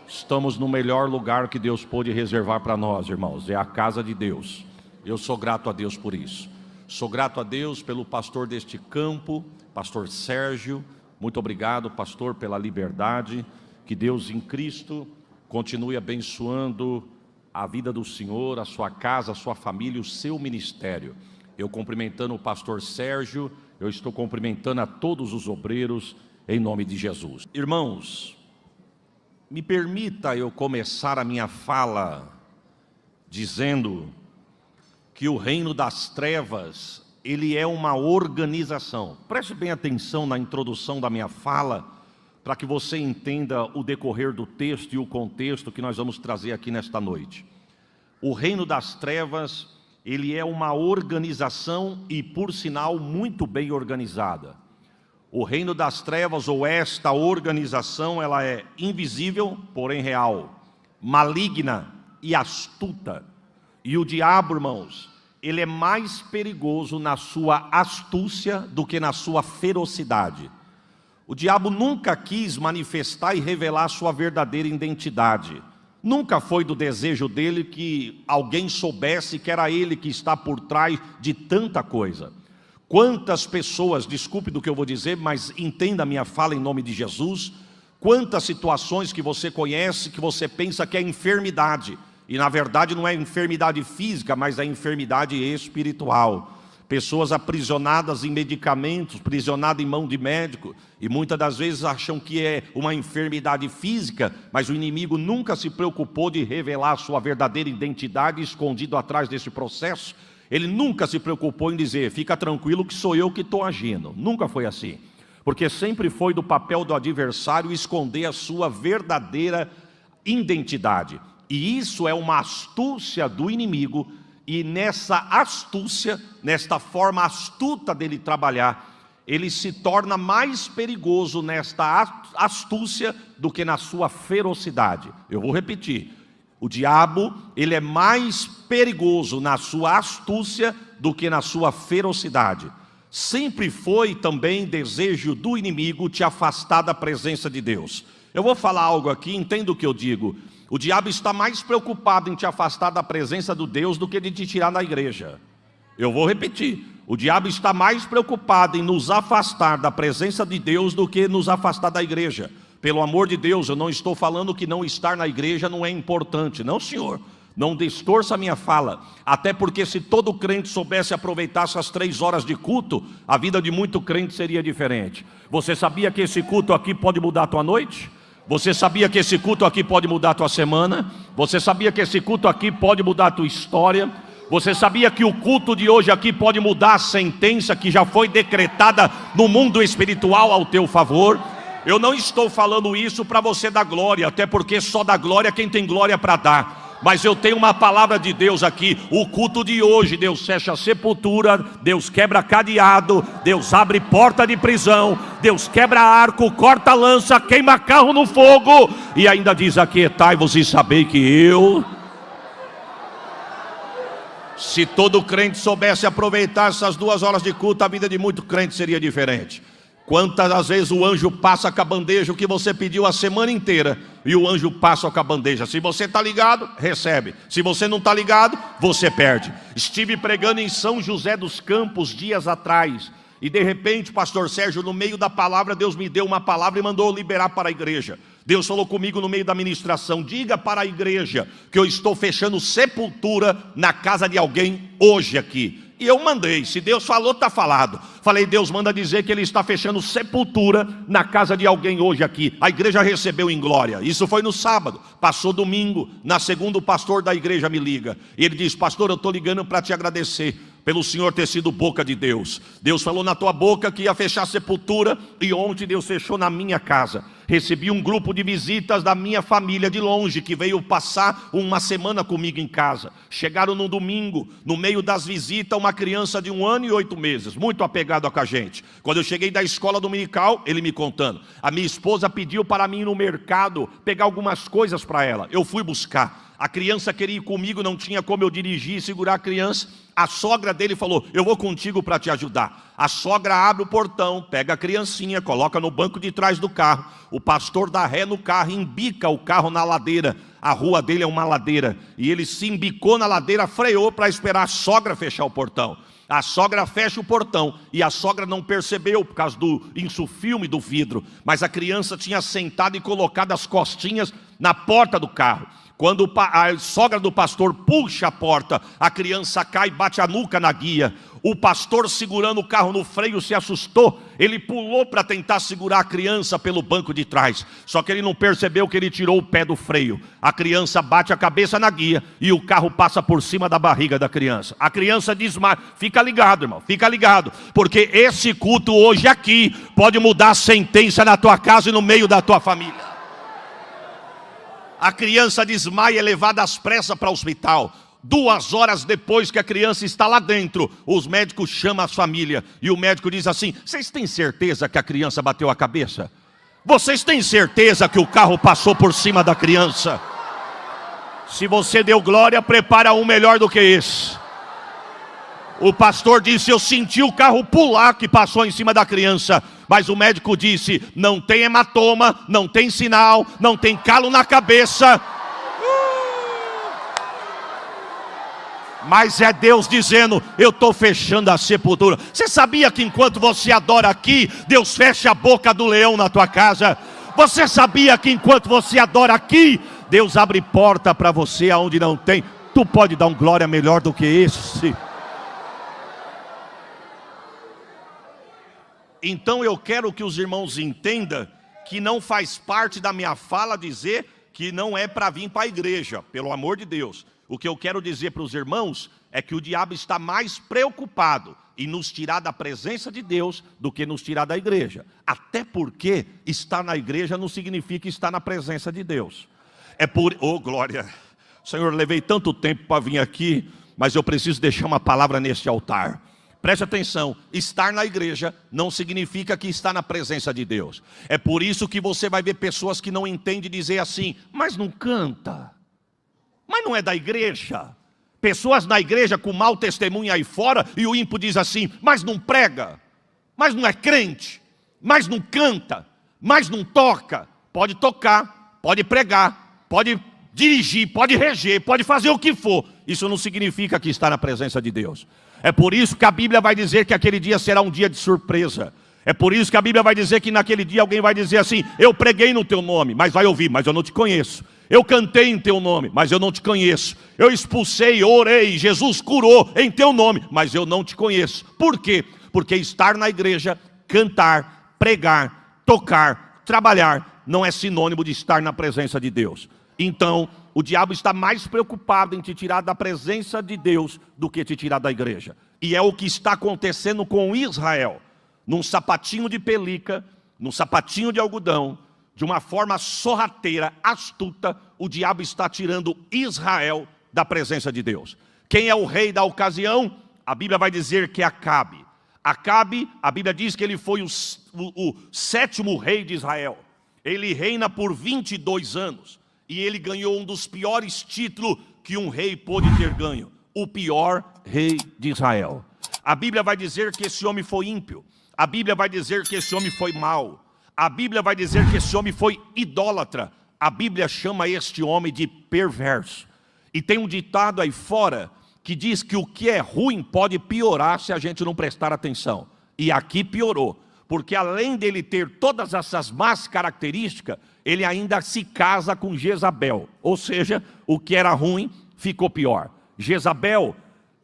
Estamos no melhor lugar que Deus pôde reservar para nós, irmãos. É a casa de Deus. Eu sou grato a Deus por isso. Sou grato a Deus pelo pastor deste campo, pastor Sérgio. Muito obrigado, pastor, pela liberdade. Que Deus em Cristo continue abençoando a vida do senhor, a sua casa, a sua família, o seu ministério. Eu cumprimentando o pastor Sérgio, eu estou cumprimentando a todos os obreiros em nome de Jesus. Irmãos, me permita eu começar a minha fala dizendo que o reino das trevas, ele é uma organização. Preste bem atenção na introdução da minha fala, para que você entenda o decorrer do texto e o contexto que nós vamos trazer aqui nesta noite. O reino das trevas, ele é uma organização e, por sinal, muito bem organizada. O reino das trevas, ou esta organização, ela é invisível, porém real, maligna e astuta. E o diabo, irmãos, ele é mais perigoso na sua astúcia do que na sua ferocidade. O diabo nunca quis manifestar e revelar sua verdadeira identidade. Nunca foi do desejo dele que alguém soubesse que era ele que está por trás de tanta coisa. Quantas pessoas, desculpe do que eu vou dizer, mas entenda a minha fala em nome de Jesus. Quantas situações que você conhece, que você pensa que é enfermidade. E na verdade não é enfermidade física, mas é enfermidade espiritual. Pessoas aprisionadas em medicamentos, aprisionadas em mão de médico. E muitas das vezes acham que é uma enfermidade física, mas o inimigo nunca se preocupou de revelar a sua verdadeira identidade escondido atrás desse processo. Ele nunca se preocupou em dizer, fica tranquilo que sou eu que estou agindo. Nunca foi assim. Porque sempre foi do papel do adversário esconder a sua verdadeira identidade. E isso é uma astúcia do inimigo. E nessa astúcia, nesta forma astuta dele trabalhar, ele se torna mais perigoso nesta astúcia do que na sua ferocidade. Eu vou repetir. O diabo, ele é mais perigoso na sua astúcia do que na sua ferocidade. Sempre foi também desejo do inimigo te afastar da presença de Deus. Eu vou falar algo aqui, entenda o que eu digo. O diabo está mais preocupado em te afastar da presença do Deus do que de te tirar da igreja. Eu vou repetir. O diabo está mais preocupado em nos afastar da presença de Deus do que nos afastar da igreja. Pelo amor de Deus, eu não estou falando que não estar na igreja não é importante. Não, senhor. Não distorça a minha fala. Até porque se todo crente soubesse aproveitar essas 3 horas de culto, a vida de muito crente seria diferente. Você sabia que esse culto aqui pode mudar a tua noite? Você sabia que esse culto aqui pode mudar a tua semana? Você sabia que esse culto aqui pode mudar a tua história? Você sabia que o culto de hoje aqui pode mudar a sentença que já foi decretada no mundo espiritual ao teu favor? Eu não estou falando isso para você dar glória, até porque só dá glória quem tem glória para dar. Mas eu tenho uma palavra de Deus aqui. O culto de hoje, Deus fecha a sepultura, Deus quebra cadeado, Deus abre porta de prisão, Deus quebra arco, corta lança, queima carro no fogo. E ainda diz: aquietai-vos e sabei que eu... Se todo crente soubesse aproveitar essas 2 horas de culto, a vida de muito crente seria diferente. Quantas das vezes o anjo passa com a bandeja o que você pediu a semana inteira, e o anjo passa com a bandeja. Se você está ligado, recebe. Se você não está ligado, você perde. Estive pregando em São José dos Campos dias atrás, e de repente, pastor Sérgio, no meio da palavra, Deus me deu uma palavra e mandou liberar para a igreja. Deus falou comigo no meio da ministração: diga para a igreja que eu estou fechando sepultura na casa de alguém hoje aqui. E eu mandei, se Deus falou, está falado. Falei, Deus manda dizer que Ele está fechando sepultura na casa de alguém hoje aqui. A igreja recebeu em glória. Isso foi no sábado. Passou domingo, na segunda o pastor da igreja me liga. E ele diz: pastor, eu estou ligando para te agradecer pelo senhor ter sido boca de Deus. Deus falou na tua boca que ia fechar sepultura, e ontem Deus fechou na minha casa. Recebi um grupo de visitas da minha família de longe, que veio passar uma semana comigo em casa. Chegaram no domingo, no meio das visitas, uma criança de 1 ano e 8 meses, muito apegado com a gente. Quando eu cheguei da escola dominical, ele me contando: a minha esposa pediu para mim ir no mercado, pegar algumas coisas para ela. Eu fui buscar. A criança queria ir comigo, não tinha como eu dirigir e segurar a criança. A sogra dele falou: eu vou contigo para te ajudar. A sogra abre o portão, pega a criancinha, coloca no banco de trás do carro. o pastor dá ré no carro, embica o carro na ladeira. A rua dele é uma ladeira, e ele se embicou na ladeira, freou para esperar a sogra fechar o portão. A sogra fecha o portão, e a sogra não percebeu por causa do insufilme do vidro, mas a criança tinha sentado e colocado as costinhas na porta do carro. Quando a sogra do pastor puxa a porta, a criança cai e bate a nuca na guia. O pastor, segurando o carro no freio, se assustou. Ele pulou para tentar segurar a criança pelo banco de trás. Só que ele não percebeu que ele tirou o pé do freio. A criança bate a cabeça na guia e o carro passa por cima da barriga da criança. A criança desmaia. Fica ligado, irmão, fica ligado. Porque esse culto hoje aqui pode mudar a sentença na tua casa e no meio da tua família. A criança desmaia e é levada às pressas para o hospital. 2 horas depois que a criança está lá dentro, os médicos chamam a família. E o médico diz assim: vocês têm certeza que a criança bateu a cabeça? Vocês têm certeza que o carro passou por cima da criança? Se você deu glória, prepara um melhor do que esse. O pastor disse: eu senti o carro pular que passou em cima da criança. Mas o médico disse: não tem hematoma, não tem sinal, não tem calo na cabeça. Mas é Deus dizendo: eu estou fechando a sepultura. Você sabia que enquanto você adora aqui, Deus fecha a boca do leão na tua casa? Você sabia que enquanto você adora aqui, Deus abre porta para você aonde não tem? Tu pode dar um glória melhor do que esse? Então eu quero que os irmãos entendam que não faz parte da minha fala dizer que não é para vir para a igreja, pelo amor de Deus. O que eu quero dizer para os irmãos é que o diabo está mais preocupado em nos tirar da presença de Deus do que nos tirar da igreja. Até porque estar na igreja não significa estar na presença de Deus. É por... Oh, glória! Senhor, levei tanto tempo para vir aqui, mas eu preciso deixar uma palavra neste altar. Preste atenção, estar na igreja não significa que está na presença de Deus. É por isso que você vai ver pessoas que não entendem dizer assim: mas não canta, mas não é da igreja. Pessoas na igreja com mau testemunho aí fora, e o ímpio diz assim: mas não prega, mas não é crente, mas não canta, mas não toca. Pode tocar, pode pregar, pode dirigir, pode reger, pode fazer o que for. Isso não significa que está na presença de Deus. É por isso que a Bíblia vai dizer que aquele dia será um dia de surpresa. É por isso que a Bíblia vai dizer que naquele dia alguém vai dizer assim: eu preguei no teu nome, mas vai ouvir, mas eu não te conheço. Eu cantei em teu nome, mas eu não te conheço. Eu expulsei, orei, Jesus curou em teu nome, mas eu não te conheço. Por quê? Porque estar na igreja, cantar, pregar, tocar, trabalhar, não é sinônimo de estar na presença de Deus. Então, o diabo está mais preocupado em te tirar da presença de Deus do que te tirar da igreja. E é o que está acontecendo com Israel. Num sapatinho de pelica, num sapatinho de algodão, de uma forma sorrateira, astuta, o diabo está tirando Israel da presença de Deus. Quem é o rei da ocasião? A Bíblia vai dizer que é Acabe. Acabe, a Bíblia diz que ele foi o 7º rei de Israel. Ele reina por 22 anos. E ele ganhou um dos piores títulos que um rei pôde ter ganho: o pior rei de Israel. A Bíblia vai dizer que esse homem foi ímpio. A Bíblia vai dizer que esse homem foi mau. A Bíblia vai dizer que esse homem foi idólatra. A Bíblia chama este homem de perverso. E tem um ditado aí fora que diz que o que é ruim pode piorar se a gente não prestar atenção. E aqui piorou. Porque além dele ter todas essas más características, ele ainda se casa com Jezabel. Ou seja, o que era ruim ficou pior. Jezabel,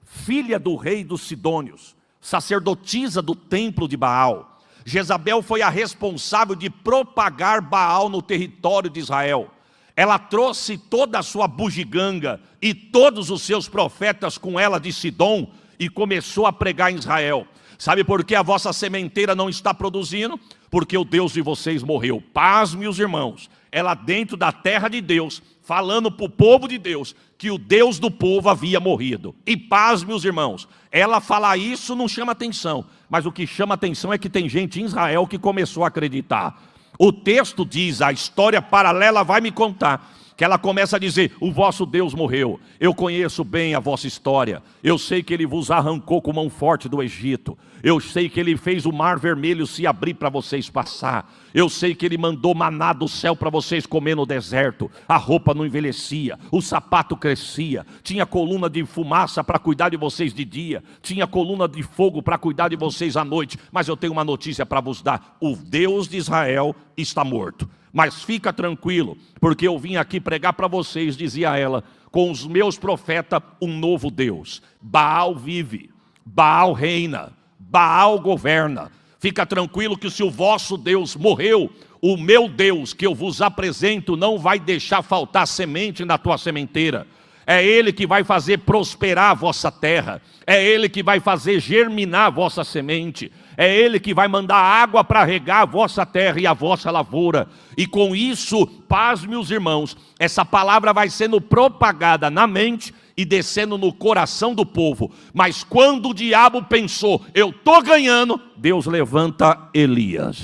filha do rei dos Sidônios, sacerdotisa do templo de Baal. Jezabel foi a responsável de propagar Baal no território de Israel. Ela trouxe toda a sua bugiganga e todos os seus profetas com ela de Sidom e começou a pregar em Israel. Sabe por que a vossa sementeira não está produzindo? Porque o Deus de vocês morreu. Pasme os irmãos. Ela dentro da terra de Deus, falando para o povo de Deus, que o Deus do povo havia morrido. E pasme os irmãos. Ela falar isso não chama atenção. Mas o que chama atenção é que tem gente em Israel que começou a acreditar. O texto diz, a história paralela vai me contar, que ela começa a dizer: o vosso Deus morreu, eu conheço bem a vossa história, eu sei que Ele vos arrancou com mão forte do Egito, eu sei que Ele fez o mar vermelho se abrir para vocês passar, eu sei que Ele mandou maná do céu para vocês comer no deserto, a roupa não envelhecia, o sapato crescia, tinha coluna de fumaça para cuidar de vocês de dia, tinha coluna de fogo para cuidar de vocês à noite. Mas eu tenho uma notícia para vos dar: o Deus de Israel está morto. Mas fica tranquilo, porque eu vim aqui pregar para vocês, dizia ela, com os meus profetas, um novo Deus. Baal vive, Baal reina, Baal governa. Fica tranquilo que se o vosso Deus morreu, o meu Deus que eu vos apresento não vai deixar faltar semente na tua sementeira. É Ele que vai fazer prosperar a vossa terra, é Ele que vai fazer germinar a vossa semente, é Ele que vai mandar água para regar a vossa terra e a vossa lavoura. E com isso, paz, meus irmãos, essa palavra vai sendo propagada na mente e descendo no coração do povo. Mas quando o diabo pensou: eu estou ganhando, Deus levanta Elias.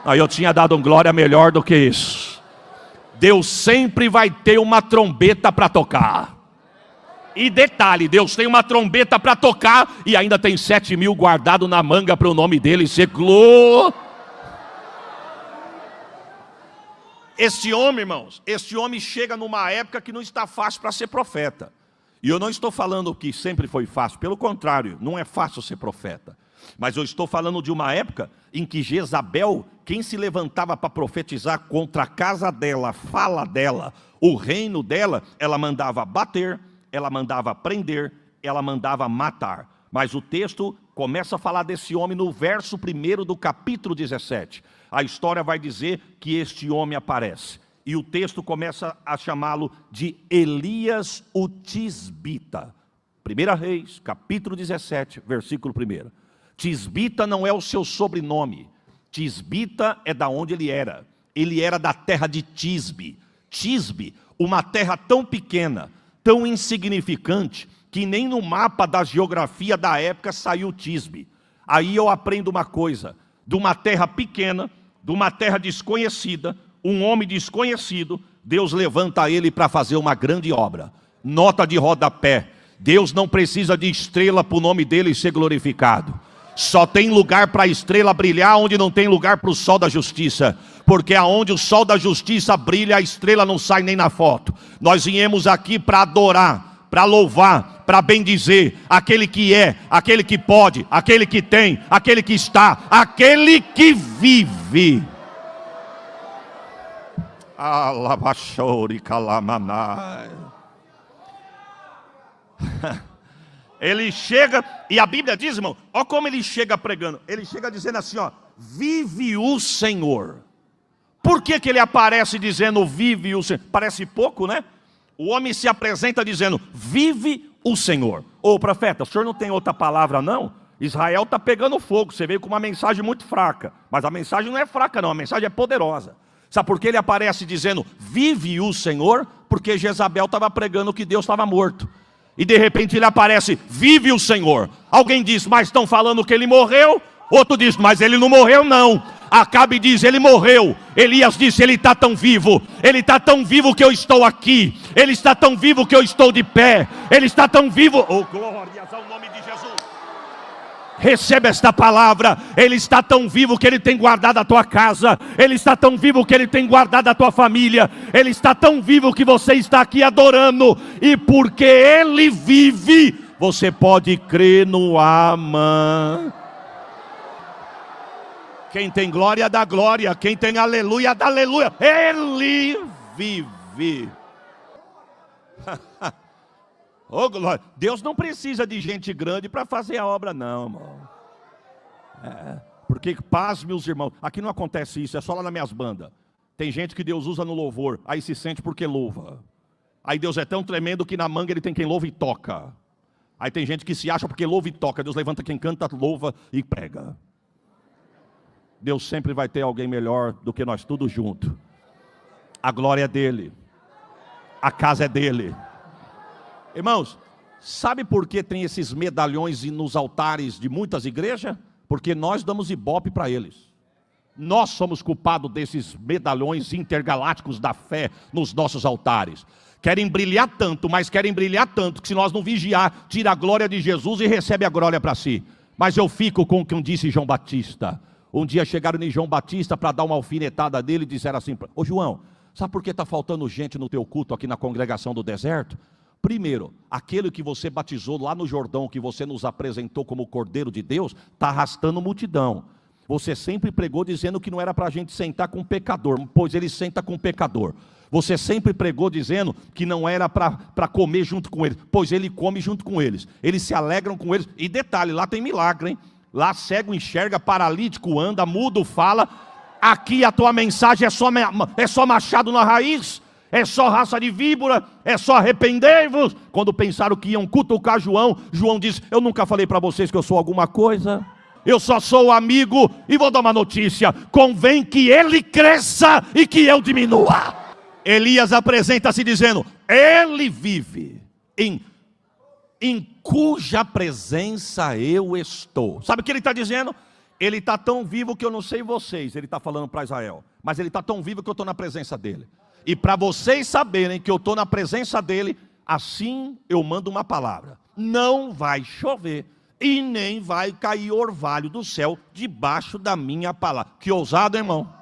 Aí eu tinha dado um glória melhor do que isso. Deus sempre vai ter uma trombeta para tocar. E detalhe, Deus tem uma trombeta para tocar e ainda tem 7.000 guardado na manga para o nome dele ser glória. Este homem, irmãos, este homem chega numa época que não está fácil para ser profeta. E eu não estou falando que sempre foi fácil, pelo contrário, não é fácil ser profeta. Mas eu estou falando de uma época em que Jezabel, quem se levantava para profetizar contra a casa dela, a fala dela, o reino dela, ela mandava bater, ela mandava prender, ela mandava matar. Mas o texto começa a falar desse homem no verso 1 do capítulo 17. A história vai dizer que este homem aparece. E o texto começa a chamá-lo de Elias o Tisbita. 1 Reis, capítulo 17, versículo 1. Tisbita não é o seu sobrenome. Tisbita é da onde ele era. Ele era da terra de Tisbe. Tisbe, uma terra tão pequena, tão insignificante, que nem no mapa da geografia da época saiu Tisbe. Aí eu aprendo uma coisa: de uma terra pequena, de uma terra desconhecida, um homem desconhecido, Deus levanta ele para fazer uma grande obra. Nota de rodapé: Deus não precisa de estrela para o nome dele ser glorificado. Só tem lugar para a estrela brilhar onde não tem lugar para o sol da justiça. Porque aonde o sol da justiça brilha, a estrela não sai nem na foto. Nós viemos aqui para adorar, para louvar, para bendizer aquele que é, aquele que pode, aquele que tem, aquele que está, aquele que vive. Alabachori calamanai. Ele chega, e a Bíblia diz, irmão, olha como ele chega pregando. Ele chega dizendo assim, ó: vive o Senhor. Por que ele aparece dizendo vive o Senhor? Parece pouco, né? O homem se apresenta dizendo vive o Senhor. Ô profeta, o senhor não tem outra palavra não? Israel está pegando fogo, você veio com uma mensagem muito fraca. Mas a mensagem não é fraca não, a mensagem é poderosa. Sabe por que ele aparece dizendo vive o Senhor? Porque Jezabel estava pregando que Deus estava morto. E de repente ele aparece, vive o Senhor. Alguém diz, mas estão falando que ele morreu. Outro diz, mas ele não morreu não. Acabe diz, ele morreu. Elias disse, ele está tão vivo. Ele está tão vivo que eu estou aqui. Ele está tão vivo que eu estou de pé. Ele está tão vivo. Oh, glórias ao nome de Jesus. Receba esta palavra. Ele está tão vivo que ele tem guardado a tua casa. Ele está tão vivo que ele tem guardado a tua família. Ele está tão vivo que você está aqui adorando. E porque ele vive, você pode crer no Amã. Quem tem glória dá glória. Quem tem aleluia dá aleluia. Ele vive. Oh, glória. Deus não precisa de gente grande para fazer a obra não, irmão. Porque paz, meus irmãos, aqui não acontece isso, é só lá nas minhas bandas. Tem gente que Deus usa no louvor, aí se sente porque louva. Aí Deus é tão tremendo que na manga ele tem quem louva e toca. Aí tem gente que se acha porque louva e toca. Deus levanta quem canta, louva e prega. Deus sempre vai ter alguém melhor do que nós todos juntos. A glória é dele. A casa é dele. Irmãos, sabe por que tem esses medalhões nos altares de muitas igrejas? Porque nós damos ibope para eles. Nós somos culpados desses medalhões intergalácticos da fé nos nossos altares. Querem brilhar tanto, mas querem brilhar tanto, que se nós não vigiar, tira a glória de Jesus e recebe a glória para si. Mas eu fico com o que disse João Batista. Um dia chegaram em João Batista para dar uma alfinetada dele e disseram assim: ô João, sabe por que está faltando gente no teu culto aqui na congregação do deserto? Primeiro, aquele que você batizou lá no Jordão, que você nos apresentou como Cordeiro de Deus, está arrastando multidão. Você sempre pregou dizendo que não era para a gente sentar com pecador, pois ele senta com pecador. Você sempre pregou dizendo que não era para comer junto com eles, pois ele come junto com eles. Eles se alegram com eles. E detalhe, lá tem milagre, hein? Lá cego enxerga, paralítico anda, mudo fala. Aqui a tua mensagem é só machado na raiz, é só raça de víbora, é só arrependei-vos. Quando pensaram que iam cutucar João, João disse: eu nunca falei para vocês que eu sou alguma coisa. Eu só sou amigo e vou dar uma notícia: convém que ele cresça e que eu diminua. Elias apresenta-se dizendo: ele vive em cuja presença eu estou. Sabe o que ele está dizendo? Ele está tão vivo que eu não sei vocês. Ele está falando para Israel, mas ele está tão vivo que eu estou na presença dele. E para vocês saberem que eu estou na presença dele, assim eu mando uma palavra: não vai chover e nem vai cair orvalho do céu debaixo da minha palavra. Que ousado, irmão.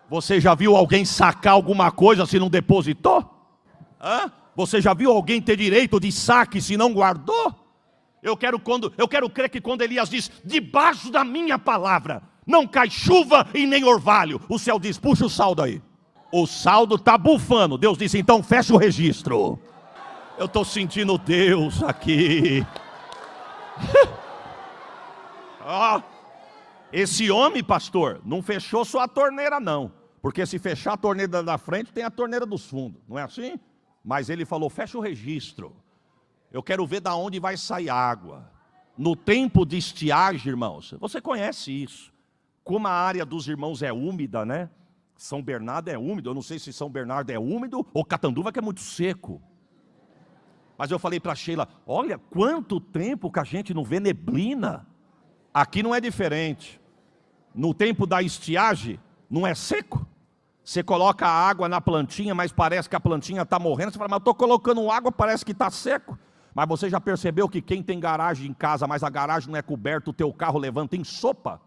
Você já viu alguém sacar alguma coisa se não depositou? Você já viu alguém ter direito de saque se não guardou? Eu quero crer que quando Elias diz: debaixo da minha palavra não cai chuva e nem orvalho, o céu diz: puxa o saldo aí. O saldo está bufando. Deus disse: então fecha o registro. Eu estou sentindo Deus aqui. Esse homem, pastor, não fechou só a torneira não, porque se fechar a torneira da frente, tem a torneira dos fundos, não é assim? Mas ele falou: fecha o registro. Eu quero ver da onde vai sair água. No tempo de estiagem, irmãos, você conhece isso. Como a área dos irmãos é úmida, né? São Bernardo é úmido. Eu não sei se São Bernardo é úmido ou Catanduva que é muito seco. Mas eu falei para Sheila: olha quanto tempo que a gente não vê neblina. Aqui não é diferente. No tempo da estiagem, não é seco? Você coloca a água na plantinha, mas parece que a plantinha está morrendo. Você fala: mas eu estou colocando água, parece que está seco. Mas você já percebeu que quem tem garagem em casa, mas a garagem não é coberta, o teu carro levanta em sopa?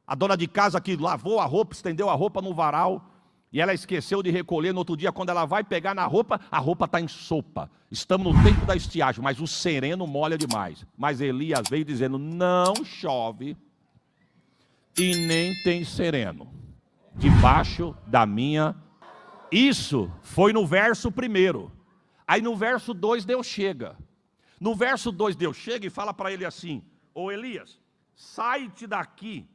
A dona de casa que lavou a roupa, estendeu a roupa no varal, e ela esqueceu de recolher no outro dia, quando ela vai pegar na roupa, a roupa está em sopa. Estamos no tempo da estiagem, mas o sereno molha demais. Mas Elias veio dizendo: não chove e nem tem sereno debaixo da minha. Isso foi no verso 1. Aí no verso 2 Deus chega. No verso 2 Deus chega e fala para ele assim: ô Elias, sai-te daqui,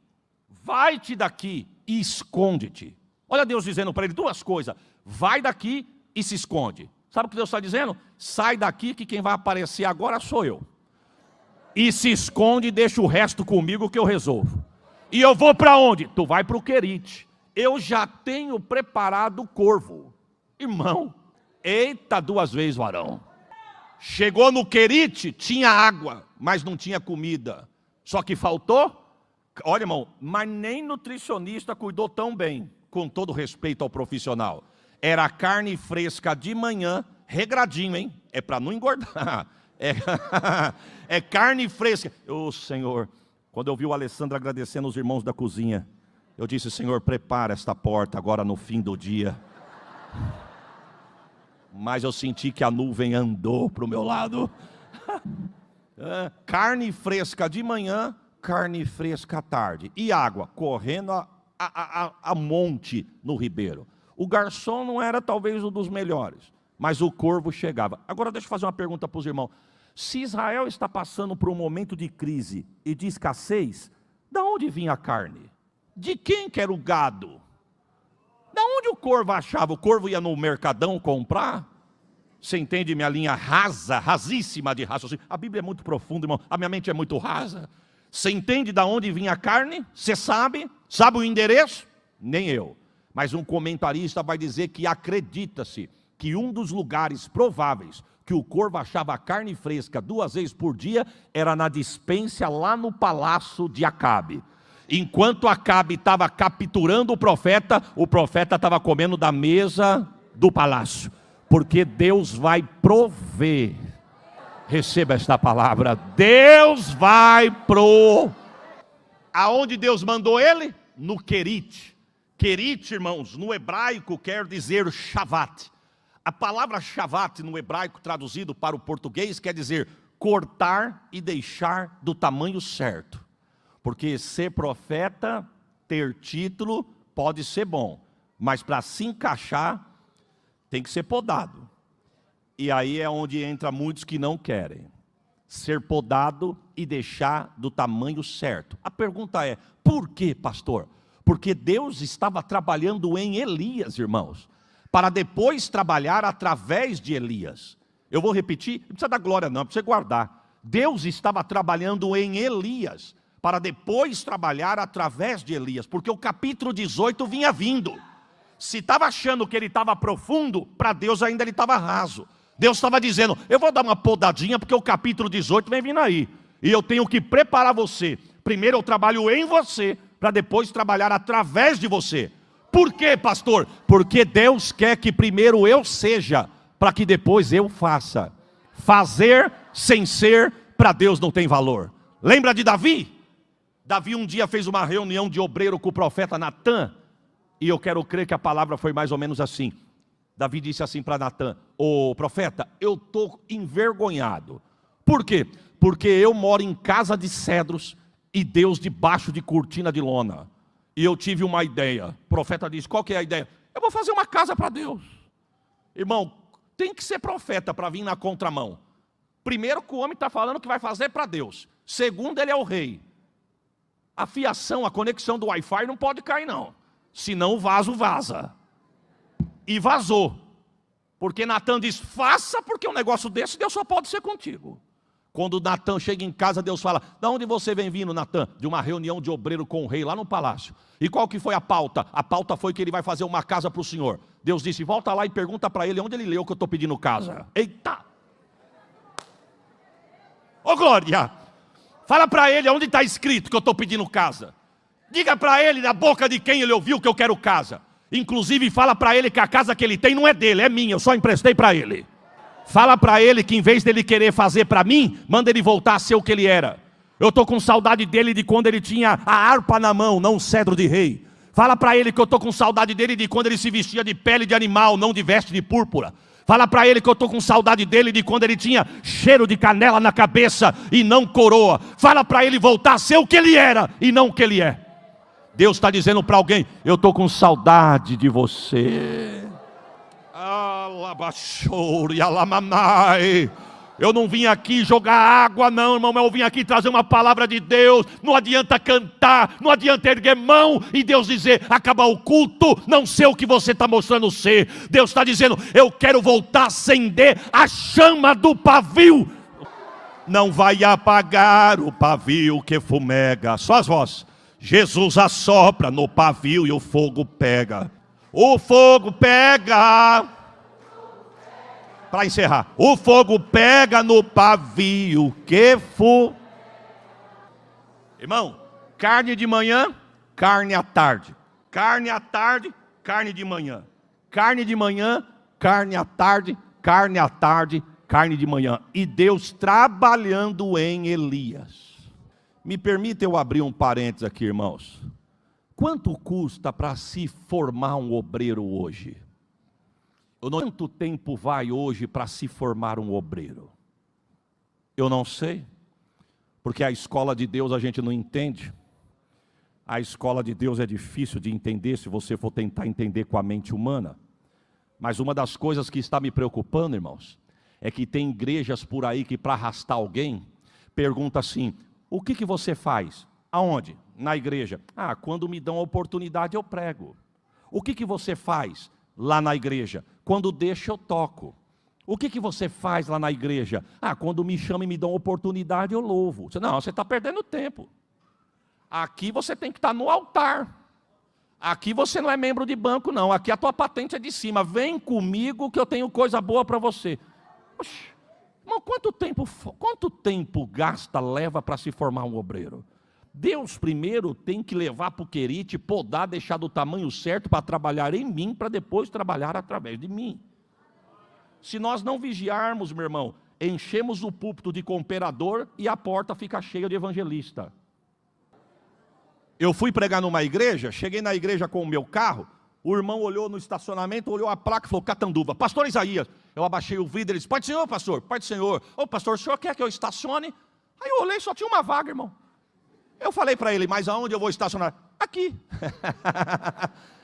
vai-te daqui e esconde-te. Olha Deus dizendo para ele duas coisas: vai daqui e se esconde. Sabe o que Deus está dizendo? Sai daqui que quem vai aparecer agora sou eu. E se esconde e deixa o resto comigo que eu resolvo. E eu vou para onde? Tu vai para o Querite. Eu já tenho preparado o corvo. Irmão, eita, 2 vezes varão. Chegou no Querite, tinha água, mas não tinha comida. Só que faltou, olha irmão, mas nem nutricionista cuidou tão bem, com todo respeito ao profissional. Era carne fresca de manhã, regradinho, hein? É para não engordar. É carne fresca. Ô Senhor, quando eu vi o Alessandro agradecendo os irmãos da cozinha, eu disse: Senhor, prepara esta porta agora no fim do dia. Mas eu senti que a nuvem andou para o meu lado. Carne fresca de manhã, carne fresca à tarde. E água correndo a monte no ribeiro. O garçom não era talvez um dos melhores, mas o corvo chegava. Agora deixa eu fazer uma pergunta para os irmãos. Se Israel está passando por um momento de crise e de escassez, de onde vinha a carne? De quem que era o gado? Da onde o corvo achava? O corvo ia no mercadão comprar? Você entende minha linha rasa, rasíssima de raciocínio? A Bíblia é muito profunda, irmão. A minha mente é muito rasa. Você entende da onde vinha a carne? Você sabe? Sabe o endereço? Nem eu. Mas um comentarista vai dizer que acredita-se que um dos lugares prováveis que o corvo achava carne fresca 2 vezes por dia era na despensa lá no palácio de Acabe. Enquanto Acabe estava capturando o profeta estava comendo da mesa do palácio. Porque Deus vai prover. Receba esta palavra. Deus vai prover. Aonde Deus mandou ele? No Querite. Querite, irmãos, no hebraico quer dizer Shavat. A palavra Shavat no hebraico traduzido para o português quer dizer cortar e deixar do tamanho certo. Porque ser profeta, ter título, pode ser bom. Mas para se encaixar, tem que ser podado. E aí é onde entra muitos que não querem. Ser podado e deixar do tamanho certo. A pergunta é, por que, pastor? Porque Deus estava trabalhando em Elias, irmãos, para depois trabalhar através de Elias. Eu vou repetir, não precisa dar glória não, precisa guardar. Deus estava trabalhando em Elias, para depois trabalhar através de Elias, porque o capítulo 18 vinha vindo. Se estava achando que ele estava profundo, para Deus ainda ele estava raso. Deus estava dizendo, eu vou dar uma podadinha, porque o capítulo 18 vem vindo aí. E eu tenho que preparar você. Primeiro eu trabalho em você, para depois trabalhar através de você. Por quê, pastor? Porque Deus quer que primeiro eu seja, para que depois eu faça. Fazer sem ser, para Deus não tem valor. Lembra de Davi? Davi um dia fez uma reunião de obreiro com o profeta Natã. E eu quero crer que a palavra foi mais ou menos assim. Davi disse assim para Natã, ô profeta, eu estou envergonhado. Por quê? Porque eu moro em casa de cedros e Deus debaixo de cortina de lona. E eu tive uma ideia. O profeta disse, qual que é a ideia? Eu vou fazer uma casa para Deus. Irmão, tem que ser profeta para vir na contramão. Primeiro que o homem está falando que vai fazer para Deus. Segundo, ele é o rei. A fiação, a conexão do Wi-Fi não pode cair não. Senão o vaso vaza. E vazou. Porque Natã diz, faça, porque um negócio desse Deus só pode ser contigo. Quando Natã chega em casa, Deus fala, de onde você vem vindo, Natã? De uma reunião de obreiro com o rei lá no palácio. E qual que foi a pauta? A pauta foi que ele vai fazer uma casa para o Senhor. Deus disse, volta lá e pergunta para ele onde ele leu que eu estou pedindo casa. Eita! Ô glória! Fala para ele onde está escrito que eu estou pedindo casa. Diga para ele na boca de quem ele ouviu que eu quero casa. Inclusive fala para ele que a casa que ele tem não é dele, é minha, eu só emprestei para ele. Fala para ele que em vez dele querer fazer para mim, manda ele voltar a ser o que ele era. Eu estou com saudade dele de quando ele tinha a harpa na mão, não um cedro de rei. Fala para ele que eu estou com saudade dele de quando ele se vestia de pele de animal, não de veste de púrpura. Fala para ele que eu estou com saudade dele de quando ele tinha cheiro de canela na cabeça e não coroa. Fala para ele voltar a ser o que ele era e não o que ele é. Deus está dizendo para alguém, eu estou com saudade de você. Eu não vim aqui jogar água não, irmão, eu vim aqui trazer uma palavra de Deus. Não adianta cantar, não adianta erguer mão e Deus dizer, acabar o culto, não sei o que você está mostrando ser. Deus está dizendo, eu quero voltar a acender a chama do pavio. Não vai apagar o pavio que fumega. Só as vozes. Jesus assopra no pavio e o fogo pega. O fogo pega. Para encerrar. O fogo pega no pavio que Irmão, carne de manhã, carne à tarde. Carne à tarde, carne de manhã. Carne de manhã, carne à tarde, carne à tarde, carne de manhã. E Deus trabalhando em Elias. Me permita eu abrir um parênteses aqui, irmãos. Quanto custa para se formar um obreiro hoje? Quanto tempo vai hoje para se formar um obreiro? Eu não sei. Porque a escola de Deus a gente não entende. A escola de Deus é difícil de entender se você for tentar entender com a mente humana. Mas uma das coisas que está me preocupando, irmãos, é que tem igrejas por aí que para arrastar alguém, pergunta assim, o que você faz? Aonde? Na igreja. Ah, quando me dão a oportunidade eu prego. O que você faz lá na igreja? Quando deixa eu toco. O que você faz lá na igreja? Ah, quando me chamam e me dão oportunidade eu louvo. Não, você está perdendo tempo. Aqui você tem que estar no altar. Aqui você não é membro de banco não. Aqui a tua patente é de cima. Vem comigo que eu tenho coisa boa para você. Oxi. Irmão, quanto tempo leva para se formar um obreiro? Deus primeiro tem que levar para o querite, podar, deixar do tamanho certo para trabalhar em mim, para depois trabalhar através de mim. Se nós não vigiarmos, meu irmão, enchemos o púlpito de cooperador e a porta fica cheia de evangelista. Eu fui pregar numa igreja, cheguei na igreja com o meu carro, o irmão olhou no estacionamento, olhou a placa e falou, Catanduva, pastor Isaías. Eu abaixei o vidro, ele disse, Pai do Senhor, pastor, Pai do Senhor. Ô pastor, o senhor quer que eu estacione? Aí eu olhei, só tinha uma vaga, irmão. Eu falei para ele, mas aonde eu vou estacionar? Aqui.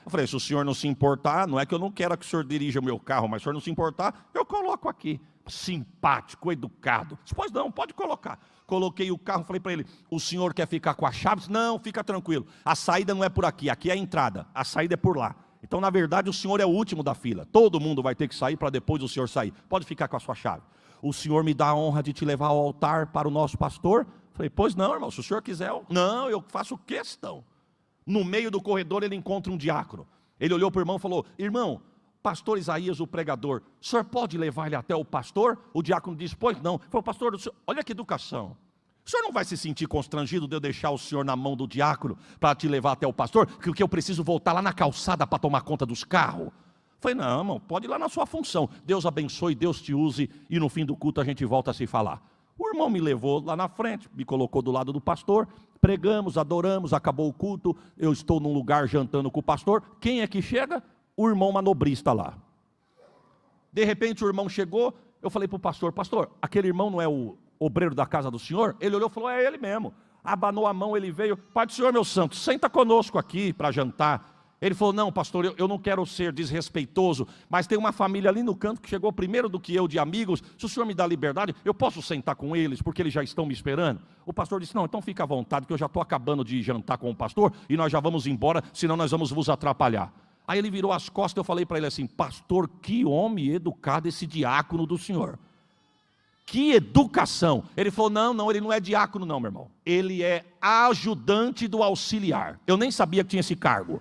Eu falei, se o senhor não se importar, não é que eu não quero que o senhor dirija o meu carro, mas se o senhor não se importar, eu coloco aqui. Simpático, educado. Pois não, pode colocar. Coloquei o carro, falei para ele, o senhor quer ficar com a chave? Não, fica tranquilo. A saída não é por aqui, aqui é a entrada. A saída é por lá. Então, na verdade, o senhor é o último da fila. Todo mundo vai ter que sair para depois o senhor sair. Pode ficar com a sua chave. O senhor me dá a honra de te levar ao altar para o nosso pastor? Falei, pois não, irmão, se o senhor quiser, não, eu faço questão. No meio do corredor ele encontra um diácono. Ele olhou para o irmão e falou, irmão, pastor Isaías, o pregador, o senhor pode levar ele até o pastor? O diácono disse, pois não. Falou, pastor, olha que educação. O senhor não vai se sentir constrangido de eu deixar o senhor na mão do diácono para te levar até o pastor? Porque eu preciso voltar lá na calçada para tomar conta dos carros. Falei, não, irmão, pode ir lá na sua função. Deus abençoe, Deus te use e no fim do culto a gente volta a se falar. O irmão me levou lá na frente, me colocou do lado do pastor, pregamos, adoramos, acabou o culto, eu estou num lugar jantando com o pastor. Quem é que chega? O irmão manobrista lá. De repente o irmão chegou, eu falei para o pastor, pastor, aquele irmão não é o obreiro da casa do senhor? Ele olhou e falou, é ele mesmo. Abanou a mão, ele veio, Pai do Senhor, meu santo, senta conosco aqui para jantar. Ele falou, não pastor, eu não quero ser desrespeitoso, mas tem uma família ali no canto que chegou primeiro do que eu de amigos, se o senhor me dá liberdade, eu posso sentar com eles, porque eles já estão me esperando? O pastor disse, não, então fica à vontade, que eu já estou acabando de jantar com o pastor, e nós já vamos embora, senão nós vamos vos atrapalhar. Aí ele virou as costas, eu falei para ele assim, pastor, que homem educado esse diácono do senhor. Que educação. Ele falou, não, ele não é diácono não, meu irmão. Ele é ajudante do auxiliar. Eu nem sabia que tinha esse cargo.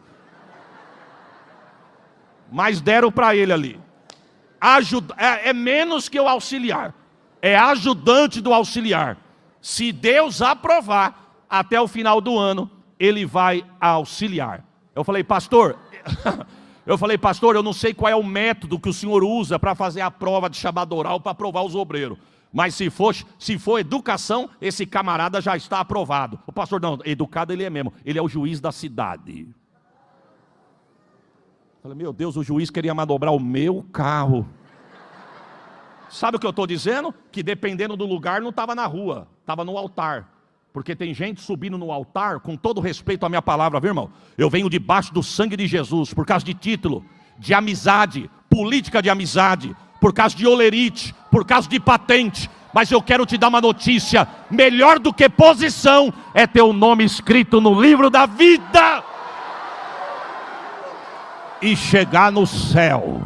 Mas deram para ele ali. É menos que o auxiliar. É ajudante do auxiliar. Se Deus aprovar, até o final do ano, ele vai auxiliar. Eu falei, pastor, eu não sei qual é o método que o senhor usa para fazer a prova de chamada oral para aprovar os obreiros. Mas se for educação, esse camarada já está aprovado. O pastor, não, educado ele é mesmo. Ele é o juiz da cidade. Eu falei, meu Deus, o juiz queria manobrar o meu carro. Sabe o que eu estou dizendo? Que dependendo do lugar não estava na rua, estava no altar. Porque tem gente subindo no altar, com todo respeito à minha palavra, viu irmão? Eu venho debaixo do sangue de Jesus, por causa de título, de amizade, política de amizade, por causa de olerite, por causa de patente. Mas eu quero te dar uma notícia, melhor do que posição, é ter o nome escrito no livro da vida. E chegar no céu.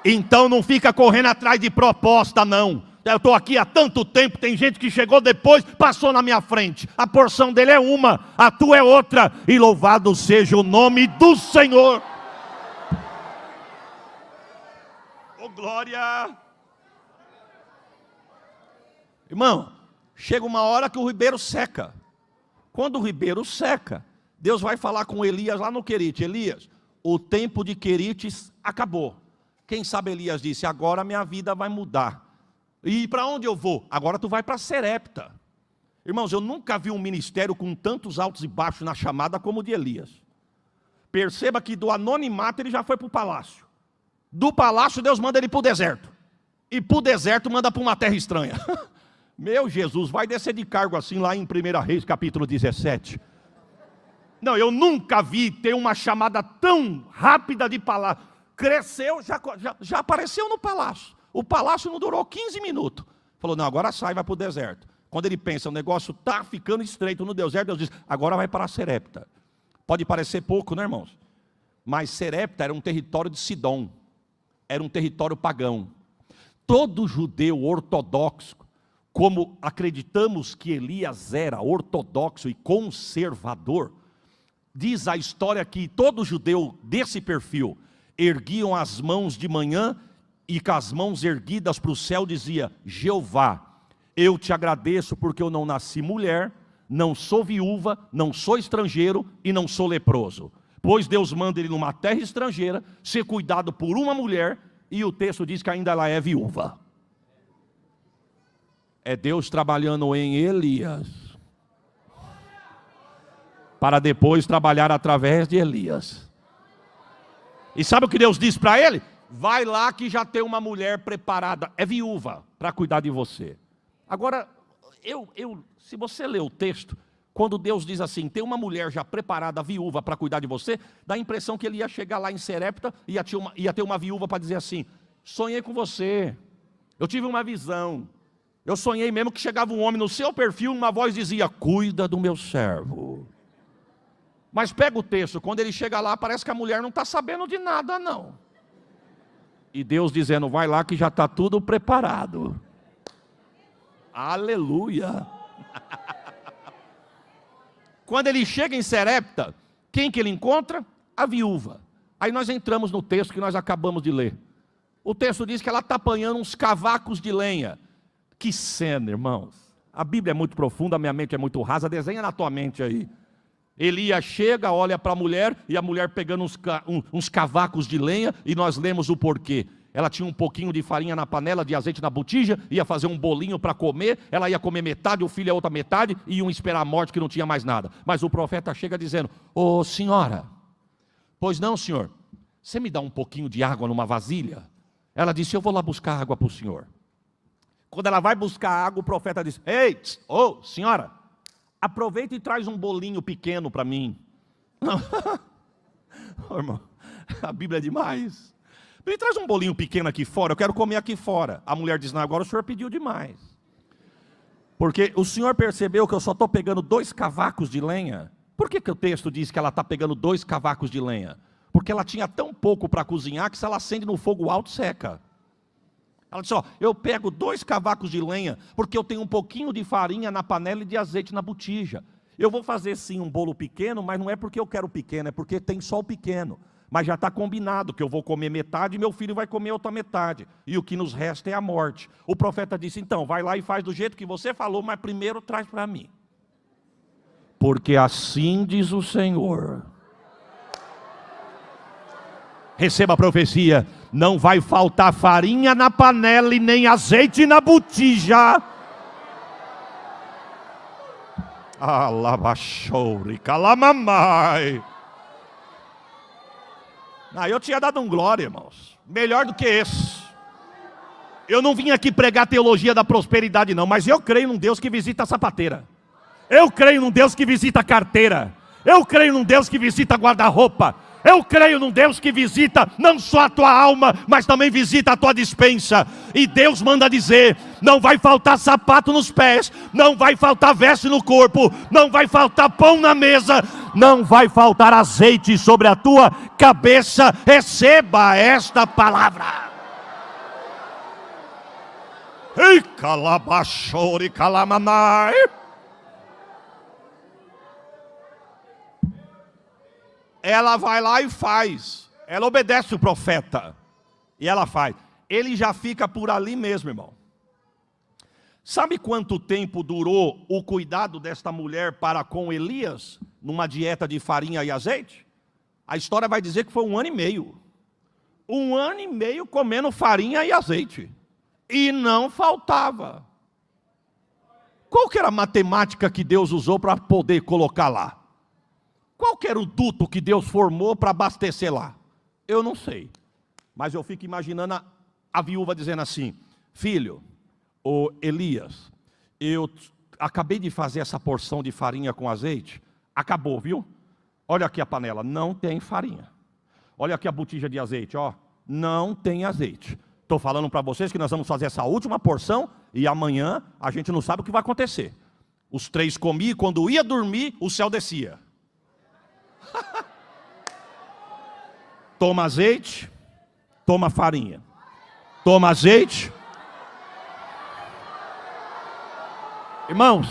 Então não fica correndo atrás de proposta não. Eu estou aqui há tanto tempo, tem gente que chegou depois, passou na minha frente. A porção dele é uma, a tua é outra. E louvado seja o nome do Senhor. Oh glória. Irmão, chega uma hora que o ribeiro seca. Quando o ribeiro seca, Deus vai falar com Elias lá no Querite. Elias, o tempo de Querites acabou. Quem sabe Elias disse, agora minha vida vai mudar. E para onde eu vou? Agora tu vai para Serepta. Irmãos, eu nunca vi um ministério com tantos altos e baixos na chamada como o de Elias. Perceba que do anonimato ele já foi para o palácio. Do palácio Deus manda ele para o deserto. E para o deserto manda para uma terra estranha. Meu Jesus, vai descer de cargo assim lá em 1 Reis capítulo 17. Não, eu nunca vi ter uma chamada tão rápida de palácio. Cresceu, já apareceu no palácio. O palácio não durou 15 minutos. Falou, não, agora sai, vai para o deserto. Quando ele pensa, o negócio está ficando estreito no deserto, Deus diz, agora vai para Serepta. Pode parecer pouco, né, irmãos? Mas Serepta era um território de Sidom. Era um território pagão. Todo judeu ortodoxo, como acreditamos que Elias era ortodoxo e conservador, diz a história que todo judeu desse perfil erguiam as mãos de manhã e com as mãos erguidas para o céu dizia, Jeová, Eu te agradeço porque eu não nasci mulher, não sou viúva, não sou estrangeiro e não sou leproso. Pois Deus manda ele numa terra estrangeira, ser cuidado por uma mulher, e o texto diz que ainda ela é viúva. É Deus trabalhando em Elias, para depois trabalhar através de Elias. E sabe o que Deus diz para ele? Vai lá que já tem uma mulher preparada, é viúva, para cuidar de você. Agora, se você ler o texto, quando Deus diz assim, tem uma mulher já preparada, viúva, para cuidar de você, dá a impressão que ele ia chegar lá em Serepta e ia ter uma viúva para dizer assim, sonhei com você, eu tive uma visão, eu sonhei mesmo que chegava um homem no seu perfil e uma voz dizia, cuida do meu servo. Mas pega o texto, quando ele chega lá, parece que a mulher não está sabendo de nada não. E Deus dizendo, vai lá que já está tudo preparado. Aleluia. Quando ele chega em Serepta, quem que ele encontra? A viúva. Aí nós entramos no texto que nós acabamos de ler. O texto diz que ela está apanhando uns cavacos de lenha. Que cena, irmãos. A Bíblia é muito profunda, a minha mente é muito rasa, desenha na tua mente aí. Elias chega, olha para a mulher, e a mulher pegando uns cavacos de lenha, e nós lemos o porquê. Ela tinha um pouquinho de farinha na panela, de azeite na botija, ia fazer um bolinho para comer, ela ia comer metade, o filho a outra metade, e iam esperar a morte que não tinha mais nada. Mas o profeta chega dizendo, ô senhora, pois não senhor, você me dá um pouquinho de água numa vasilha? Ela disse, eu vou lá buscar água para o senhor. Quando ela vai buscar água, o profeta diz, ei, ô senhora, aproveita e traz um bolinho pequeno para mim. Oh, irmão, a Bíblia é demais. Me traz um bolinho pequeno aqui fora, eu quero comer aqui fora. A mulher diz, não, agora o senhor pediu demais. Porque o senhor percebeu que eu só estou pegando 2 cavacos de lenha. Por que o texto diz que ela está pegando 2 cavacos de lenha? Porque ela tinha tão pouco para cozinhar que se ela acende no fogo alto, seca. Ela disse, ó, eu pego 2 cavacos de lenha, porque eu tenho um pouquinho de farinha na panela e de azeite na botija. Eu vou fazer sim um bolo pequeno, mas não é porque eu quero pequeno, é porque tem só o pequeno. Mas já está combinado que eu vou comer metade e meu filho vai comer outra metade. E o que nos resta é a morte. O profeta disse, então, vai lá e faz do jeito que você falou, mas primeiro traz para mim. Porque assim diz o Senhor. Receba a profecia, não vai faltar farinha na panela e nem azeite na botija. Alabaxouri, calamamai. Eu tinha dado um glória, irmãos. Melhor do que esse. Eu não vim aqui pregar teologia da prosperidade não, mas eu creio num Deus que visita a sapateira. Eu creio num Deus que visita a carteira. Eu creio num Deus que visita guarda-roupa. Eu creio num Deus que visita não só a tua alma, mas também visita a tua despensa. E Deus manda dizer, não vai faltar sapato nos pés, não vai faltar veste no corpo, não vai faltar pão na mesa, não vai faltar azeite sobre a tua cabeça. Receba esta palavra. Ei, calabachore, calamamai. Ela vai lá e faz. Ela obedece o profeta. E ela faz. Ele já fica por ali mesmo, irmão. Sabe quanto tempo durou o cuidado desta mulher para com Elias? Numa dieta de farinha e azeite? A história vai dizer que foi 1 ano e meio. 1 ano e meio comendo farinha e azeite. E não faltava. Qual que era a matemática que Deus usou para poder colocar lá? Qual que era o duto que Deus formou para abastecer lá? Eu não sei. Mas eu fico imaginando a viúva dizendo assim, filho, ô Elias, eu acabei de fazer essa porção de farinha com azeite, acabou, viu? Olha aqui a panela, não tem farinha. Olha aqui a botija de azeite, ó, não tem azeite. Estou falando para vocês que nós vamos fazer essa última porção e amanhã a gente não sabe o que vai acontecer. Os 3 comiam e quando ia dormir, o céu descia. Toma azeite, toma farinha. Toma azeite. Irmãos,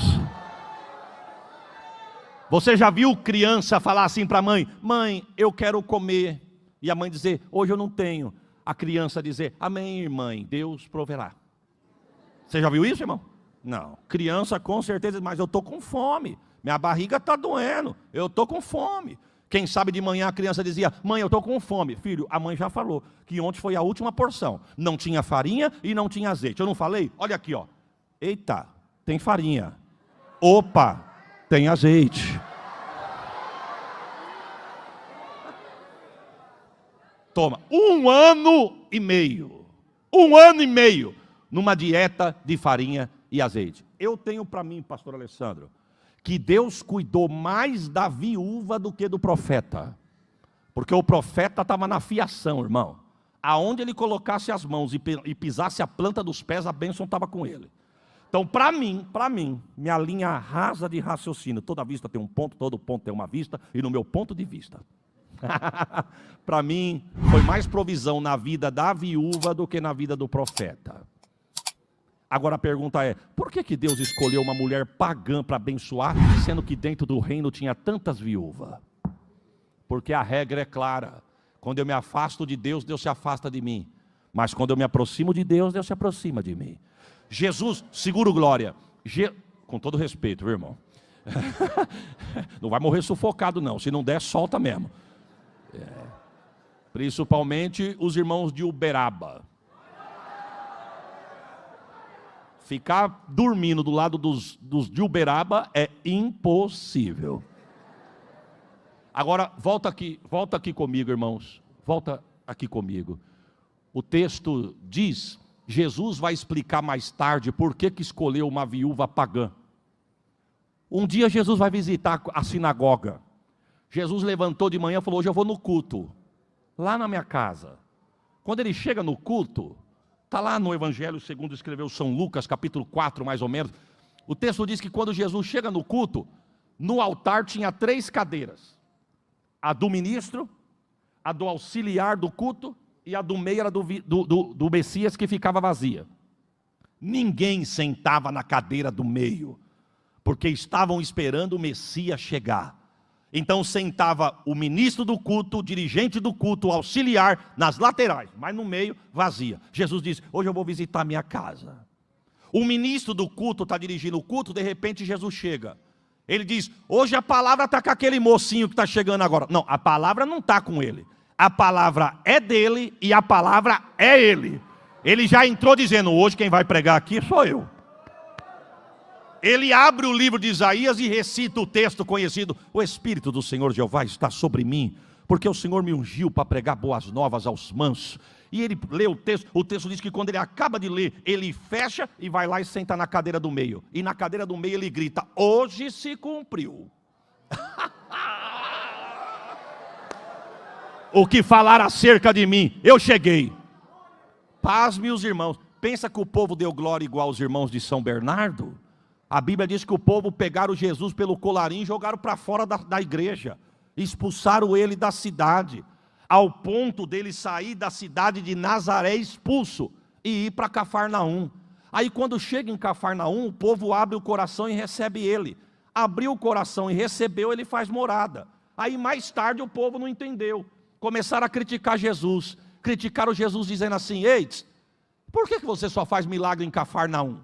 você já viu criança falar assim para a mãe, mãe, eu quero comer. E a mãe dizer, hoje eu não tenho. A criança dizer, amém, mãe, Deus proverá. Você já viu isso, irmão? Não, criança com certeza, mas eu estou com fome. Minha barriga está doendo, eu estou com fome. Quem sabe de manhã a criança dizia, mãe, eu estou com fome. Filho, a mãe já falou que ontem foi a última porção. Não tinha farinha e não tinha azeite. Eu não falei? Olha aqui, ó. Eita, tem farinha. Opa, tem azeite. Toma, 1 ano e meio. 1 ano e meio numa dieta de farinha e azeite. Eu tenho para mim, pastor Alessandro, que Deus cuidou mais da viúva do que do profeta. Porque o profeta estava na fiação, irmão. Aonde ele colocasse as mãos e pisasse a planta dos pés, a bênção estava com ele. Então, para mim, minha linha rasa de raciocínio, toda vista tem um ponto, todo ponto tem uma vista, e no meu ponto de vista, para mim, foi mais provisão na vida da viúva do que na vida do profeta. Agora a pergunta é, por que Deus escolheu uma mulher pagã para abençoar, sendo que dentro do reino tinha tantas viúvas? Porque a regra é clara, quando eu me afasto de Deus, Deus se afasta de mim. Mas quando eu me aproximo de Deus, Deus se aproxima de mim. Jesus, seguro glória, com todo respeito, viu, irmão? Não vai morrer sufocado não, se não der, solta mesmo. Principalmente os irmãos de Uberaba. Ficar dormindo do lado dos de Uberaba é impossível. Agora, volta aqui comigo, irmãos. Volta aqui comigo. O texto diz, Jesus vai explicar mais tarde por que escolheu uma viúva pagã. Um dia Jesus vai visitar a sinagoga. Jesus levantou de manhã e falou, hoje eu vou no culto, lá na minha casa. Quando ele chega no culto, está lá no Evangelho segundo escreveu São Lucas, capítulo 4, mais ou menos. O texto diz que quando Jesus chega no culto, no altar tinha 3 cadeiras. A do ministro, a do auxiliar do culto e a do meio era do Messias que ficava vazia. Ninguém sentava na cadeira do meio, porque estavam esperando o Messias chegar. Então sentava o ministro do culto, o dirigente do culto, o auxiliar, nas laterais, mas no meio, vazia. Jesus disse, hoje eu vou visitar a minha casa. O ministro do culto está dirigindo o culto, de repente Jesus chega. Ele diz, hoje a palavra está com aquele mocinho que está chegando agora. Não, a palavra não está com ele. A palavra é dele e a palavra é ele. Ele já entrou dizendo, hoje quem vai pregar aqui sou eu. Ele abre o livro de Isaías e recita o texto conhecido. O Espírito do Senhor Jeová está sobre mim, porque o Senhor me ungiu para pregar boas novas aos mansos. E ele lê o texto diz que quando ele acaba de ler, ele fecha e vai lá e senta na cadeira do meio. E na cadeira do meio ele grita, hoje se cumpriu. O que falar acerca de mim, eu cheguei. Pasme os irmãos. Pensa que o povo deu glória igual aos irmãos de São Bernardo? A Bíblia diz que o povo pegaram Jesus pelo colarinho e jogaram para fora da igreja. Expulsaram ele da cidade. Ao ponto dele sair da cidade de Nazaré expulso e ir para Cafarnaum. Aí quando chega em Cafarnaum, o povo abre o coração e recebe ele. Abriu o coração e recebeu, ele faz morada. Aí mais tarde o povo não entendeu. Começaram a criticar Jesus. Criticaram Jesus dizendo assim, ei, por que você só faz milagre em Cafarnaum?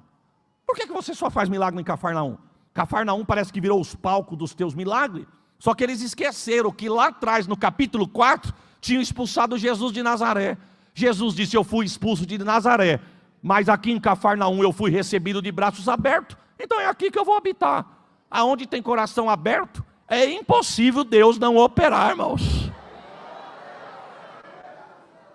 Por que você só faz milagre em Cafarnaum? Cafarnaum parece que virou os palcos dos teus milagres. Só que eles esqueceram que lá atrás, no capítulo 4, tinham expulsado Jesus de Nazaré. Jesus disse, eu fui expulso de Nazaré, mas aqui em Cafarnaum eu fui recebido de braços abertos. Então é aqui que eu vou habitar. Aonde tem coração aberto, é impossível Deus não operar, irmãos.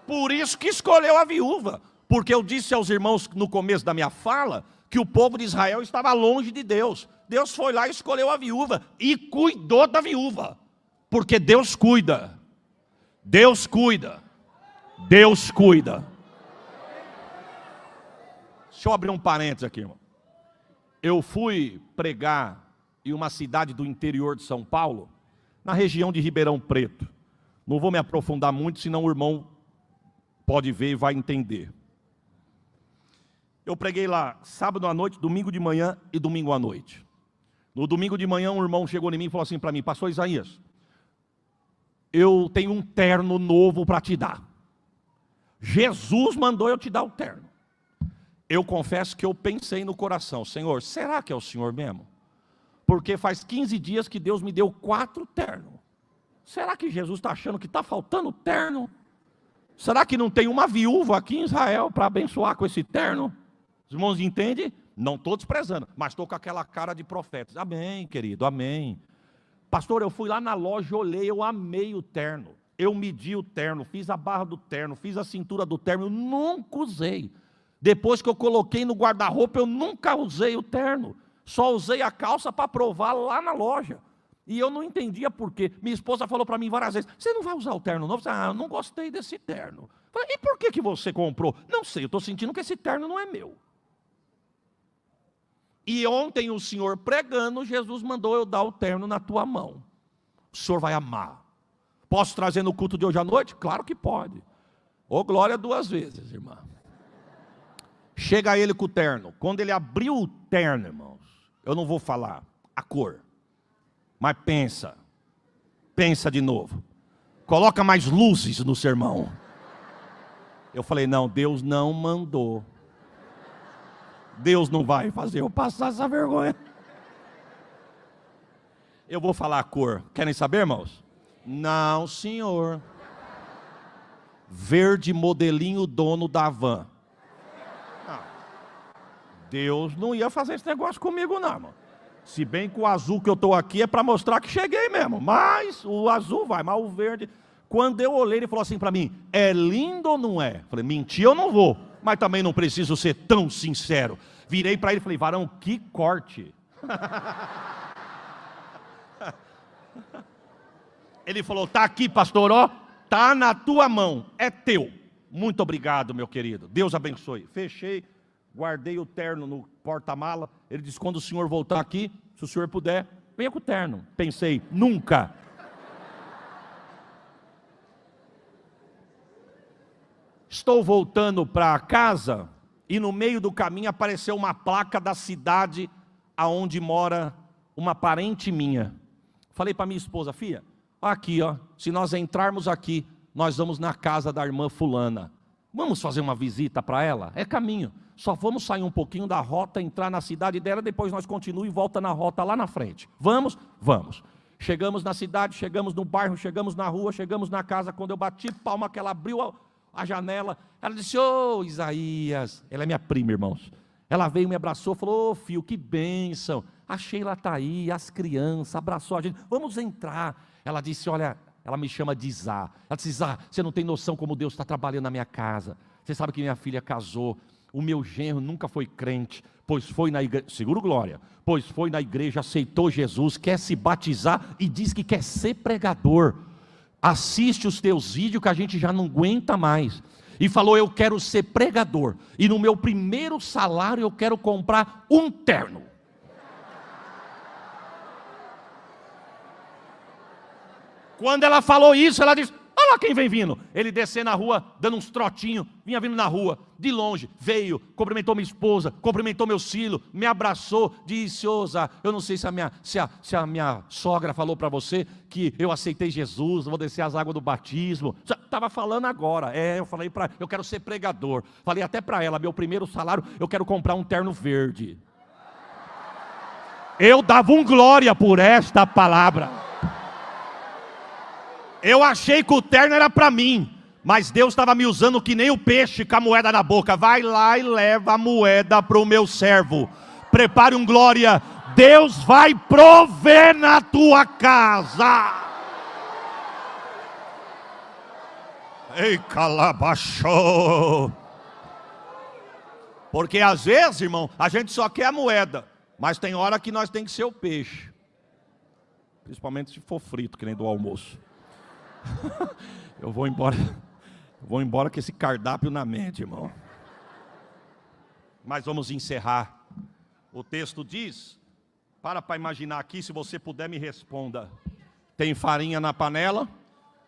Por isso que escolheu a viúva. Porque eu disse aos irmãos no começo da minha fala, que o povo de Israel estava longe de Deus. Deus foi lá e escolheu a viúva e cuidou da viúva. Porque Deus cuida. Deus cuida. Deus cuida. Deixa eu abrir um parênteses aqui, irmão. Eu fui pregar em uma cidade do interior de São Paulo, na região de Ribeirão Preto. Não vou me aprofundar muito, senão o irmão pode ver e vai entender. Eu preguei lá sábado à noite, domingo de manhã e domingo à noite. No domingo de manhã um irmão chegou em mim e falou assim para mim, pastor Isaías, eu tenho um terno novo para te dar. Jesus mandou eu te dar o terno. eu confesso que eu pensei no coração, Senhor, será que é o Senhor mesmo? Porque faz 15 dias que Deus me deu 4 ternos. Será que Jesus está achando que está faltando terno? Será que não tem uma viúva aqui em Israel para abençoar com esse terno? Os irmãos entendem? Não estou desprezando, mas estou com aquela cara de profeta. Amém, querido, amém. Pastor, eu fui lá na loja, olhei, eu amei o terno. Eu medi o terno, fiz a barra do terno, fiz a cintura do terno, eu nunca usei. Depois que eu coloquei no guarda-roupa, eu nunca usei o terno. Só usei a calça para provar lá na loja. E eu não entendia por quê. Minha esposa falou para mim várias vezes, você não vai usar o terno novo? Eu não gostei desse terno. Falei, e por que você comprou? Não sei, eu estou sentindo que esse terno não é meu. E ontem o Senhor pregando, Jesus mandou eu dar o terno na tua mão. O Senhor vai amar. Posso trazer no culto de hoje à noite? Claro que pode. Ô glória 2 vezes, irmã. Chega ele com o terno. Quando ele abriu o terno, irmãos, eu não vou falar a cor. Mas pensa de novo. Coloca mais luzes no sermão. Eu falei, não, Deus não mandou. Deus não vai fazer eu passar essa vergonha. Eu vou falar a cor. Querem saber, irmãos? Não, senhor. Verde modelinho dono da van. Não. Deus não ia fazer esse negócio comigo não, irmão. Se bem que o azul que eu estou aqui é para mostrar que cheguei mesmo. Mas o azul vai, mas o verde... Quando eu olhei, ele falou assim para mim, é lindo ou não é? Falei, mentir eu não vou, mas também não preciso ser tão sincero. Virei para ele e falei, varão, que corte. Ele falou, tá aqui, pastor, ó, tá na tua mão, é teu. Muito obrigado, meu querido, Deus abençoe. Fechei, guardei o terno no porta-mala. Ele disse, quando o senhor voltar aqui, se o senhor puder, venha com o terno. Pensei, nunca. Estou voltando para casa e no meio do caminho apareceu uma placa da cidade aonde mora uma parente minha. Falei para minha esposa, filha, aqui ó, se nós entrarmos aqui, nós vamos na casa da irmã fulana. Vamos fazer uma visita para ela? É caminho. Só vamos sair um pouquinho da rota, entrar na cidade dela, depois nós continuamos e volta na rota lá na frente. Vamos? Vamos. Chegamos na cidade, chegamos no bairro, chegamos na rua, chegamos na casa. Quando eu bati palma, que ela abriu a janela, ela disse, ô Isaías, ela é minha prima, irmãos. Ela veio, me abraçou, falou, ô filho, que bênção. A Sheila está aí, as crianças, abraçou a gente, vamos entrar. Ela disse, olha, ela me chama de Zá. Ela disse, Zá, você não tem noção como Deus está trabalhando na minha casa. Você sabe que minha filha casou, o meu genro nunca foi crente, pois foi na igreja, seguro glória, pois foi na igreja, aceitou Jesus, quer se batizar e diz que quer ser pregador. Assiste os teus vídeos que a gente já não aguenta mais. E falou, eu quero ser pregador. E no meu primeiro salário eu quero comprar um terno. Quando ela falou isso, ela disse, olha lá quem vem vindo. Ele desceu na rua, dando uns trotinhos, vinha vindo na rua, de longe, veio, cumprimentou minha esposa, cumprimentou meus filhos, me abraçou, disse, ô Zá, eu não sei se a minha sogra falou para você que eu aceitei Jesus, vou descer as águas do batismo. Estava falando agora, eu falei para eu quero ser pregador. Falei até para ela, meu primeiro salário, eu quero comprar um terno verde. Eu dava um glória por esta palavra. Eu achei que o terno era para mim, mas Deus estava me usando que nem o peixe com a moeda na boca. Vai lá e leva a moeda para o meu servo. Prepare um glória. Deus vai prover na tua casa. Ei, calabachou. Porque às vezes, irmão, a gente só quer a moeda, mas tem hora que nós tem que ser o peixe. Principalmente se for frito, que nem do almoço. Eu vou embora com esse cardápio na mente, irmão. Mas vamos encerrar. O texto diz, para imaginar aqui, se você puder me responda. Tem farinha na panela,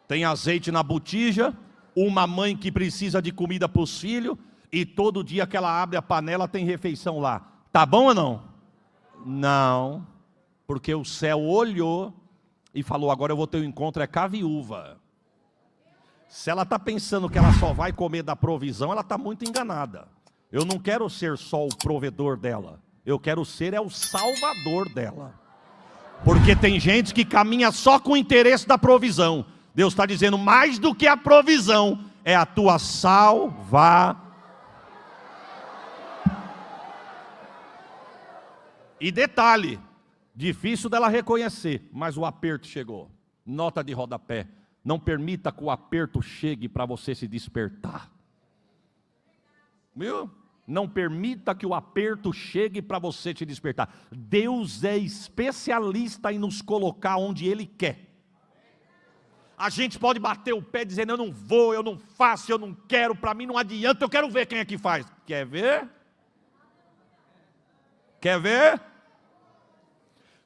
tem azeite na botija, uma mãe que precisa de comida para os filhos, e todo dia que ela abre a panela tem refeição lá. Tá bom ou não? Não, porque o céu olhou e falou, agora eu vou ter um encontro com a viúva. Se ela está pensando que ela só vai comer da provisão, ela está muito enganada. Eu não quero ser só o provedor dela. Eu quero ser o salvador dela. Porque tem gente que caminha só com o interesse da provisão. Deus está dizendo, mais do que a provisão, é a tua salvação. E detalhe, difícil dela reconhecer, mas o aperto chegou. Nota de rodapé, não permita que o aperto chegue para você se despertar. Viu? Não permita que o aperto chegue para você te despertar. Deus é especialista em nos colocar onde Ele quer. A gente pode bater o pé dizendo, eu não vou, eu não faço, eu não quero, para mim não adianta, eu quero ver quem é que faz. Quer ver? Quer ver?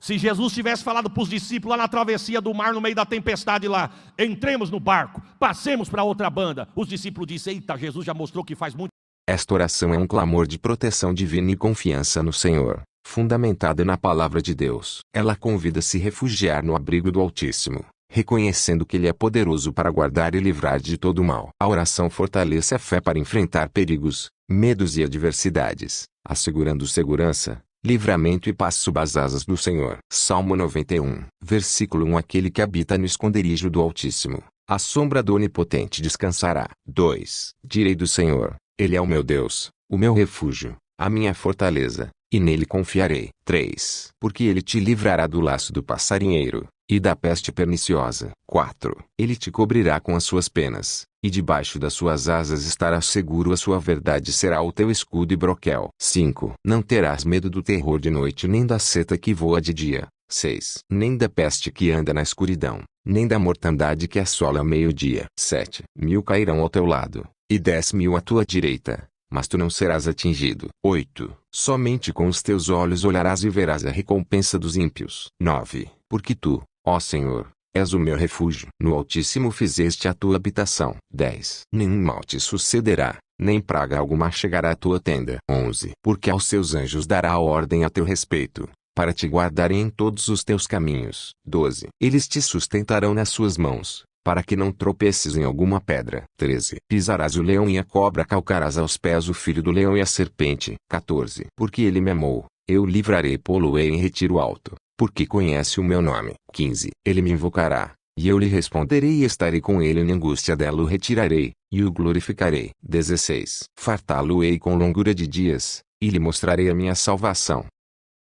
Se Jesus tivesse falado para os discípulos lá na travessia do mar, no meio da tempestade lá, entremos no barco, passemos para outra banda. Os discípulos disseram, eita, Jesus já mostrou que faz muito. Esta oração é um clamor de proteção divina e confiança no Senhor, fundamentada na palavra de Deus. Ela convida a se refugiar no abrigo do Altíssimo, reconhecendo que Ele é poderoso para guardar e livrar de todo o mal. A oração fortalece a fé para enfrentar perigos, medos e adversidades, assegurando segurança, livramento e paz sob as asas do Senhor. Salmo 91, versículo 1. Aquele que habita no esconderijo do Altíssimo, à sombra do Onipotente descansará. 2. Direi do Senhor, Ele é o meu Deus, o meu refúgio, a minha fortaleza, e nele confiarei. 3. Porque Ele te livrará do laço do passarinheiro, e da peste perniciosa. 4. Ele te cobrirá com as suas penas, e debaixo das suas asas estarás seguro, a sua verdade será o teu escudo e broquel. 5. Não terás medo do terror de noite, nem da seta que voa de dia. 6. Nem da peste que anda na escuridão, nem da mortandade que assola ao meio-dia. 7. 1000 cairão ao teu lado, e 10.000 à tua direita, mas tu não serás atingido. 8. Somente com os teus olhos olharás e verás a recompensa dos ímpios. 9. Porque tu, ó Senhor, és o meu refúgio. No Altíssimo fizeste a tua habitação. 10. Nenhum mal te sucederá, nem praga alguma chegará à tua tenda. 11. Porque aos seus anjos dará ordem a teu respeito, para te guardarem em todos os teus caminhos. 12. Eles te sustentarão nas suas mãos, para que não tropeces em alguma pedra. 13. Pisarás o leão e a cobra, calcarás aos pés o filho do leão e a serpente. 14. Porque ele me amou, eu livrarei, pô-lo-ei em retiro alto, porque conhece o meu nome. 15. Ele me invocará, e eu lhe responderei, e estarei com ele na angústia dela o retirarei, e o glorificarei. 16. Fartá-lo-ei com longura de dias, e lhe mostrarei a minha salvação.